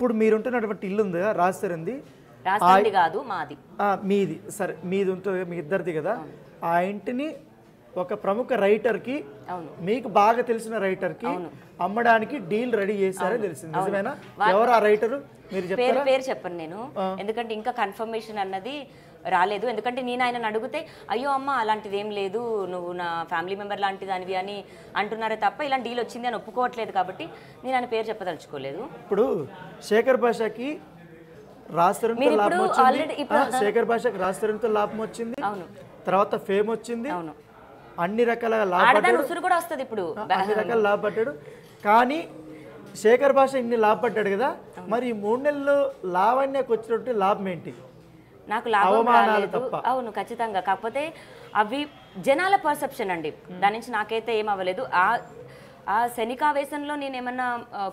ఇప్పుడు మీరుంటున్నటువంటి ఇల్లు ఉంది కదా రాజస్థాన్ది, రాజస్థాన్ది కాదు మాది. మీది సరే, మీది ఉంటుంది మీ ఇద్దరిది కదా. ఆ ఇంటిని ఒక ప్రముఖ రైటర్కి, మీకు బాగా తెలిసిన రైటర్కి అమ్మడానికి డీల్ రెడీ చేశారని తెలిసింది, నిజమేనా? ఎవరు ఆ రైటరు మీరు చెప్తారా? పేరు చెప్పను నేను, ఎందుకంటే ఇంకా కన్ఫర్మేషన్ అన్నది రాలేదు. ఎందుకంటే నేను ఆయన అడిగితే అయ్యో అమ్మ అలాంటిది ఏం లేదు, నువ్వు నా ఫ్యామిలీ మెంబర్ లాంటిది అనివి అని అంటున్నారే తప్ప ఇలాంటి డీల్ వచ్చింది అని ఒప్పుకోవట్లేదు, కాబట్టి నేను ఆయన పేరు చెప్పదలుచుకోలేదు. ఇప్పుడు శేఖర్ భాషకి రాజస్థాన్తో లాభం వచ్చింది, శేఖర్ భాషకి రాజస్థాన్తో లాభం వచ్చింది, తర్వాత ఫేమ్ వచ్చింది, అన్ని రకాల ఉసురు కూడా వస్తుంది, ఇప్పుడు అన్ని రకాల లాభపడ్డాడు. కానీ శేఖర్ భాష ఇన్ని లాభపడ్డాడు కదా, మరి ఈ 3 నెలలు లావణ్యకు వచ్చినట్టు లాభం ఏంటి? నాకు లాభం రాలేదు. అవును ఖచ్చితంగా, కాకపోతే అవి జనాల పర్సెప్షన్ అండి, దాని నుంచి నాకైతే ఏం అవ్వలేదు. ఆ శనికావేశంలో నేను ఏమన్నా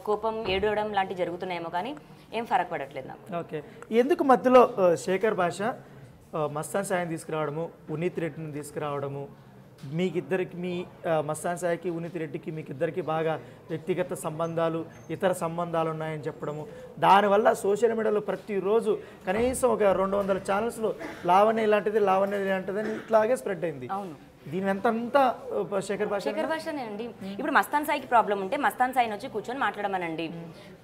కోపం ఏడవడం లాంటివి జరుగుతున్నాయేమో కానీ ఏం ఫరక్ పడట్లేదు నాకు. ఓకే, ఎందుకు మధ్యలో శేఖర్ భాష మస్తాన్ సాయిని తీసుకురావడము, ఉనీత్ రెడ్డిని తీసుకురావడము, మీకిద్దరికి మీ మస్తాన్ సాయికి ఉనీత్ రెడ్డికి మీకిద్దరికి బాగా వ్యక్తిగత సంబంధాలు, ఇతర సంబంధాలు ఉన్నాయని చెప్పడము, దానివల్ల సోషల్ మీడియాలో ప్రతిరోజు కనీసం ఒక 200 ఛానల్స్లో లావణ్య ఇలాంటిది, లావణ్య ఇలాంటిది అని ఇట్లాగే స్ప్రెడ్ అయింది. దీని ఎంతంతా శేఖర్ భాషనే అండి. ఇప్పుడు మస్తాన్ సాయికి ప్రాబ్లం ఉంటే మస్తాన్ సాయిని వచ్చి కూర్చొని మాట్లాడమనండి,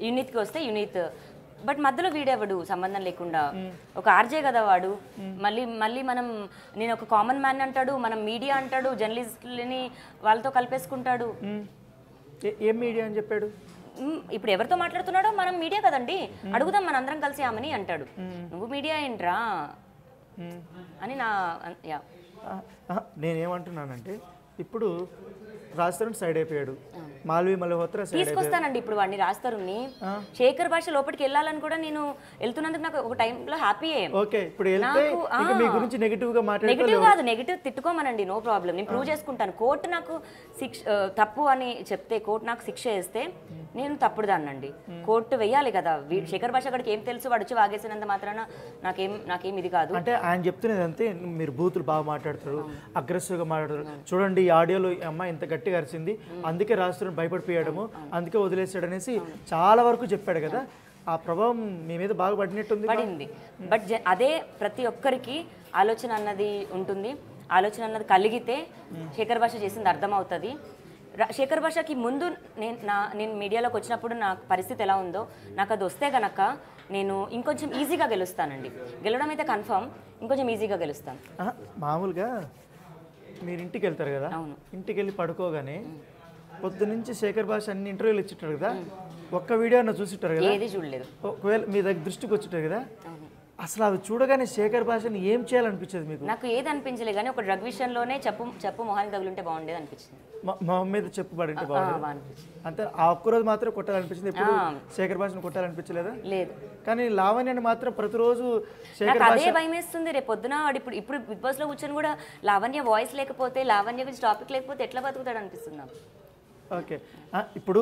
యూనిత్కి వస్తే యూనిత్, బట్ మధ్యలో వీడేవాడు సంబంధం లేకుండా, ఒక ఆర్జే కదా వాడు. మళ్ళీ మనం నేను ఒక కామన్ మ్యాన్ అంటాడు, మనం మీడియా అంటాడు, జర్నలిస్టులని వాళ్ళతో కలిపేసుకుంటాడు. ఏం మీడియా అని చెప్పాడు? ఇప్పుడు ఎవరితో మాట్లాడుతున్నాడో మనం మీడియా కదండి, అడుగుదాం మనందరం కలిసి ఆమని అంటాడు. నువ్వు మీడియా ఏంట్రా అని నేనేమంటున్నానంటే, ఇప్పుడు రాజస్థాన్ సైడ్ అయిపోయాడు, మాల్వి మల్హోత్రా సైడ్ తీసుకొస్తానండి ఇప్పుడు వాడిని రాజస్థాన్ని. శేఖర్ భాష లోపలికి వెళ్ళాలని కూడా నేను వెళ్తున్నందుకు నాకు ఒక టైంలో హ్యాపీయే. ఓకే, ఇప్పుడు మీ గురించి నెగిటివ్ గా నెగిటివ్ కాదు, నెగిటివ్ తిట్టుకోమనండి, నో ప్రాబ్లం, నేను ప్రూవ్ చేసుకుంటాను. కోర్టు నాకు తప్పు అని చెప్తే, కోర్టు నాకు శిక్ష వేస్తే నేను తప్పుడు దాన్నండి, కోర్టు వెయ్యాలి కదా. శేఖర్ భాష అక్కడికి ఏం తెలుసు, వాడు వచ్చి వాగేసినంత మాత్రాన నాకేం ఇది కాదు. అంటే ఆయన చెప్తున్నది అంతే, మీరు బూతులు బాగా మాట్లాడతారు, అగ్రెసివ్గా మాట్లాడతారు, చూడండి ఈ ఆడియోలో ఈ అమ్మాయి ఇంత గట్టిగా అరిచింది, అందుకే రాజస్థాన్ భయపడిపోయాడము, అందుకే వదిలేసాడు అనేసి చాలా వరకు చెప్పాడు కదా. ఆ ప్రభావం మీ మీద బాగా పడినట్టుంది. పడింది, బట్ అదే ప్రతి ఒక్కరికి ఆలోచన అన్నది ఉంటుంది, ఆలోచన అన్నది కలిగితే శేఖర్ భాష చేసింది అర్థమవుతుంది. శేఖర్ భాషకి ముందు నేను మీడియాలోకి వచ్చినప్పుడు నా పరిస్థితి ఎలా ఉందో, నాకు అది వస్తే కనుక నేను ఇంకొంచెం ఈజీగా గెలుస్తానండి. గెలవడం అయితే కన్ఫర్మ్, ఇంకొంచెం ఈజీగా గెలుస్తాను. మామూలుగా మీరు ఇంటికి వెళ్తారు కదా, ఇంటికి వెళ్ళి పడుకోగానే పొద్దు నుంచి శేఖర్ భాష అన్ని ఇంటర్వ్యూలు ఇచ్చుంటారు కదా, ఒక్క వీడియో అన్న చూసిట్టారు కదా? ఏది చూడలేదు. ఒకవేళ మీ దగ్గర దృష్టికి వచ్చింటారు కదా, అసలు అవి చూడగానే శేఖర్ భాషని ఏం చేయాలనిపించేది మీకు? నాకు ఏది అనిపించలేదు, కానీ ఒక డ్రగ్ విషయంలోనే చెప్పు మొహానికి తగులుంటే బాగుండేది అనిపించింది. మొహం మీద చెప్పు పడింటే బాగుండేది అంతే. ఆ ఒక్కరోజు మాత్రం కొట్టాలనిపించింది, ఎప్పుడు శేఖర్ భాషను కొట్టాలనిపించలేదు. లేదు, కానీ లావణ్యని మాత్రం ప్రతిరోజు అదే భయం వేస్తుంది. రేపు పొద్దున వాడు ఇప్పుడు బిగ్ బాస్ లో కూర్చొని కూడా లావణ్య వాయిస్ లేకపోతే, లావణ్య గురించి టాపిక్ లేకపోతే ఎట్లా బతుకుతాడు అనిపిస్తుంది నాకు. ఓకే, ఇప్పుడు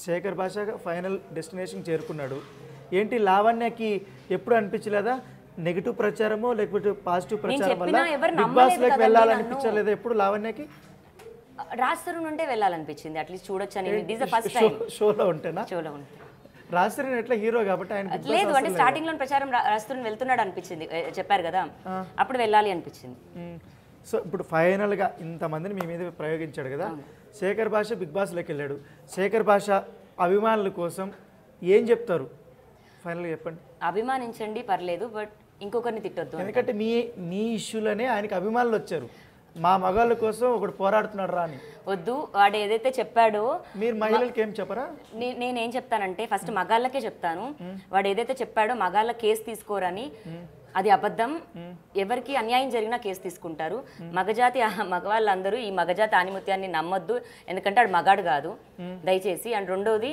శేఖర్ భాష ఫైనల్ డెస్టినేషన్ చేరుకున్నాడు, ఏంటి లావణ్యకి ఎప్పుడు అనిపించలేదా నెగిటివ్ ప్రచారమో లేకపోతే పాజిటివ్ ప్రచారం వల్ల బిగ్ బాస్ లోకి వెళ్ళాలనిపించలేదా ఎప్పుడు లావణ్యకి? రాజస్థాన్ నుండే వెళ్ళాలనిపించింది, అట్లీస్ట్ చూడొచ్చు అని. It is the first time షోలో ఉంటేనా? షోలో ఉంటే రాజస్థాన్ ఎట్లా హీరో కాబట్టి ఆయన లేదు, అంటే స్టార్టింగ్ లో ప్రచారం రాజస్థాన్ వెళ్తున్నాడు అనిపించింది, చెప్పారు కదా, అప్పుడు వెళ్ళాలి అనిపించింది. సో ఇప్పుడు ఫైనల్గా ఇంతమందిని మీ మీద ప్రయోగించాడు కదా, శేఖర్ భాష బిగ్ బాస్లోకి వెళ్ళాడు, శేఖర్ భాష అభిమానుల కోసం ఏం చెప్తారు ఫైనల్గా చెప్పండి? అభిమానించండి పర్లేదు, బట్ ఇంకొకరిని తిట్టొద్దు. ఎందుకంటే మీ ఇష్యూలోనే ఆయనకి అభిమానులు వచ్చారు, మా మగాళ్ళ కోసం ఒకటి పోరాడుతున్నాడు రా అని. వద్దు, వాడు ఏదైతే చెప్పాడో. మీరు మహిళలకి ఏం చెప్పరా? నేనేం చెప్తానంటే ఫస్ట్ మగాళ్ళకే చెప్తాను, వాడు ఏదైతే చెప్పాడో మగాళ్ళ కేసు తీసుకోరని, అది అబద్ధం. ఎవరికి అన్యాయం జరిగినా కేసు తీసుకుంటారు. మగవాళ్ళందరూ ఈ మగజాతి ఆనిముత్యాన్ని నమ్మొద్దు, ఎందుకంటే వాడు మగాడు కాదు దయచేసి. అండ్ రెండోది,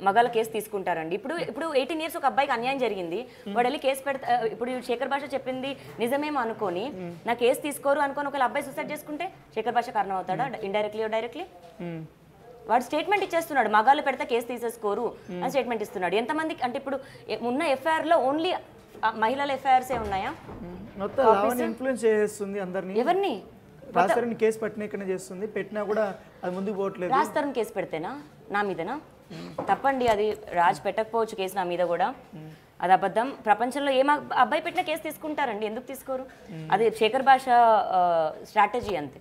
మగాళ్ళ కేసు తీసుకుంటారండి. ఇప్పుడు 18 years ఒక అబ్బాయికి అన్యాయం జరిగింది, వాడు వెళ్ళి కేసు పెడతా. ఇప్పుడు శేఖర్ భాష చెప్పింది నిజమేమో అనుకోని నా కేసు తీసుకోరు అనుకోని ఒకవేళ అబ్బాయి సూసైడ్ చేసుకుంటే శేఖర్ భాష కారణం అవుతాడా? ఇండైరెక్ట్లీ డైరెక్ట్లీ వాడు స్టేట్మెంట్ ఇచ్చేస్తున్నాడు, మగాళ్ళు పెడితే కేసు తీసేసుకోరు అని స్టేట్మెంట్ ఇస్తున్నాడు. ఎంతమందికి అంటే ఇప్పుడు ఉన్న ఎఫ్ఐఆర్ లో ఓన్లీ మహిళల ఎఫ్ఐఆర్సే ఉన్నాయా? ఇన్ఫ్లుయెన్స్ చేస్తుంది అందరినీ. ఎవరిని? రాస్తారని కేసు పట్టినక్కనే చేస్తుంది, పెట్టినా కూడా అది ముందుకు పోవట్లేదు. రాస్తారని కేసు పెడితేనా నా మీదనా? తప్పండి, అది రాజ్ పెట్టకపోవచ్చు కేసు నా మీద కూడా, అది అబద్ధం. ప్రపంచంలో ఏ అబ్బాయి పెట్టిన కేసు తీసుకుంటారండి, ఎందుకు తీసుకోరు? అది శేఖర్ భాష స్ట్రాటజీ అంతే.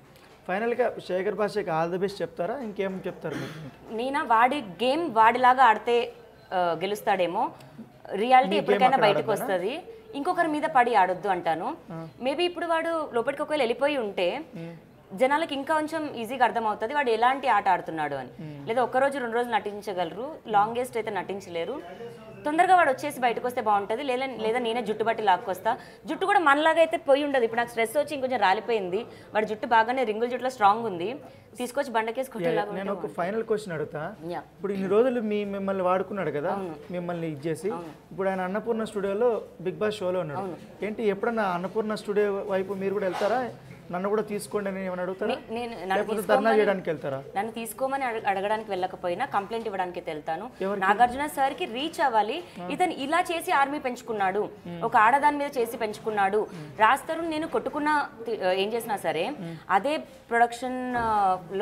ఫైనల్గా శేఖర్ భాషకి ఆల్ ది బెస్ట్ చెప్తారా, ఇంకేం చెప్తారు మీరు? నేనా వాడి గేమ్ వాడిలాగా ఆడితే గెలుస్తాడేమో, రియాలిటీ ఎప్పటికైనా బయటకు వస్తుంది, ఇంకొకరి మీద పడి ఆడొద్దు అంటాను. మేబీ ఇప్పుడు వాడు లోపలికి ఒకవేళ వెళ్ళిపోయి ఉంటే జనాలకు ఇంకా కొంచెం ఈజీగా అర్థమవుతుంది వాడు ఎలాంటి ఆట ఆడుతున్నాడు అని. లేదా ఒక్కరోజు 2 రోజులు నటించగలరు, లాంగెస్ట్ అయితే నటించలేరు. తొందరగా వాడు వచ్చేసి బయటకు వస్తే బాగుంటుంది, లేదా నేనే జుట్టు బట్టి లాక్కొస్తా. జుట్టు కూడా మనలాగా అయితే పోయి ఉండదు. ఇప్పుడు నాకు స్ట్రెస్ వచ్చి ఇంకొంచెం రాలిపోయింది, వాడి జుట్టు బాగానే రింగుల జుట్టులో స్ట్రాంగ్ ఉంది, తీసుకొచ్చి బండకేసి కొట్టేలాగా. నేను ఒక ఫైనల్ క్వశ్చన్ అడుగుతా. ఇప్పుడు ఇన్ని రోజులు మిమ్మల్ని వాడుకున్నాడు కదా, మిమ్మల్ని ఇచ్చేసి ఇప్పుడు ఆయన అన్నపూర్ణ స్టూడియోలో బిగ్ బాస్ షోలో ఉన్నాడు. ఏంటి ఎప్పుడన్నా అన్నపూర్ణ స్టూడియో వైపు మీరు కూడా వెళ్తారా? నన్ను కూడా తీసుకోండి అని ఏమైనా అడుగుతారా? ధర్నా చేయడానికి వెళ్తారా? నన్ను తీసుకోమని అడగడానికి వెళ్ళకపోయినా కంప్లైంట్ ఇవ్వడానికి వెళ్తాను. నాగార్జున సార్కి రీచ్ అవ్వాలి, ఇతను ఇలా చేసి ఆర్మీ పెంచుకున్నాడు, ఒక ఆడదాని మీద చేసి పెంచుకున్నాడు. రాస్తారు నేను కొట్టుకున్న ఏం చేసినా సరే అదే ప్రొడక్షన్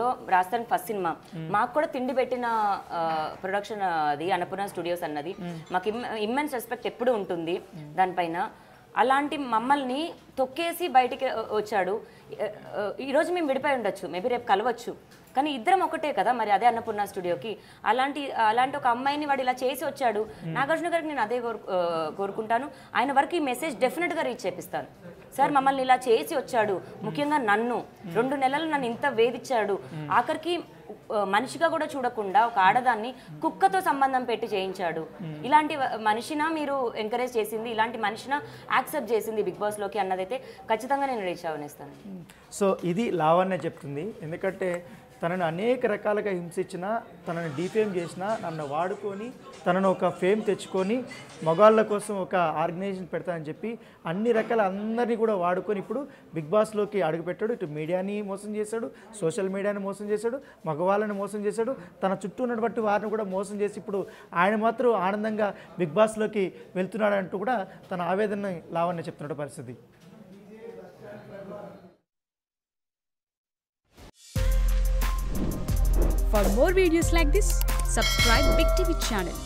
లో రాస్తారు ఫస్ట్ సినిమా మాకు కూడా తిండి పెట్టిన ప్రొడక్షన్ అది అన్నపూర్ణ స్టూడియోస్ అన్నది. మాకు ఇమ్మెన్స్ రెస్పెక్ట్ ఎప్పుడు ఉంటుంది దానిపైన. అలాంటి మమ్మల్ని తొక్కేసి బయటికి వచ్చాడు. ఈరోజు మేము విడిపోయి ఉండొచ్చు, మేబీ రేపు కలవచ్చు, కానీ ఇద్దరం ఒకటే కదా మరి. అదే అన్నపూర్ణ స్టూడియోకి అలాంటి ఒక అమ్మాయిని వాడు ఇలా చేసి వచ్చాడు. నాగార్జున గారికి నేను అదే కోరుకుంటాను. ఆయన వరకు ఈ మెసేజ్ డెఫినెట్గా రీచ్ చేపిస్తాను. సార్ మమ్మల్ని ఇలా చేసి వచ్చాడు, ముఖ్యంగా నన్ను 2 నెలలు నన్ను ఇంత వేధించాడు, ఆఖరికి మనిషిగా కూడా చూడకుండా ఒక ఆడదాన్ని కుక్కతో సంబంధం పెట్టి చేయించాడు. ఇలాంటి మనిషినా మీరు ఎంకరేజ్ చేసింది, ఇలాంటి మనిషినా యాక్సెప్ట్ చేసింది బిగ్ బాస్లోకి అన్నదైతే ఖచ్చితంగా నేను రీచ్ అవనేస్తాను. సో ఇది లావణ్య చెప్తుంది. ఎందుకంటే తనను అనేక రకాలుగా హింసించినా, తనని డిఫేమ్ చేసినా, నన్ను వాడుకొని తనను ఒక ఫేమ్ తెచ్చుకొని మగాళ్ళ కోసం ఒక ఆర్గనైజేషన్ పెడతానని చెప్పి అన్ని రకాల అందరినీ కూడా వాడుకొని ఇప్పుడు బిగ్ బాస్లోకి అడుగుపెట్టాడు. ఇటు మీడియాని మోసం చేశాడు, సోషల్ మీడియాని మోసం చేశాడు, మగవాళ్ళని మోసం చేశాడు, తన చుట్టూ ఉన్నటువంటి వారిని కూడా మోసం చేసి ఇప్పుడు ఆయన మాత్రం ఆనందంగా బిగ్ బాస్లోకి వెళ్తున్నాడు అంటూ కూడా తన ఆవేదన లావణ్య చెప్తున్న పరిస్థితి. For more videos like this, subscribe Big TV channel.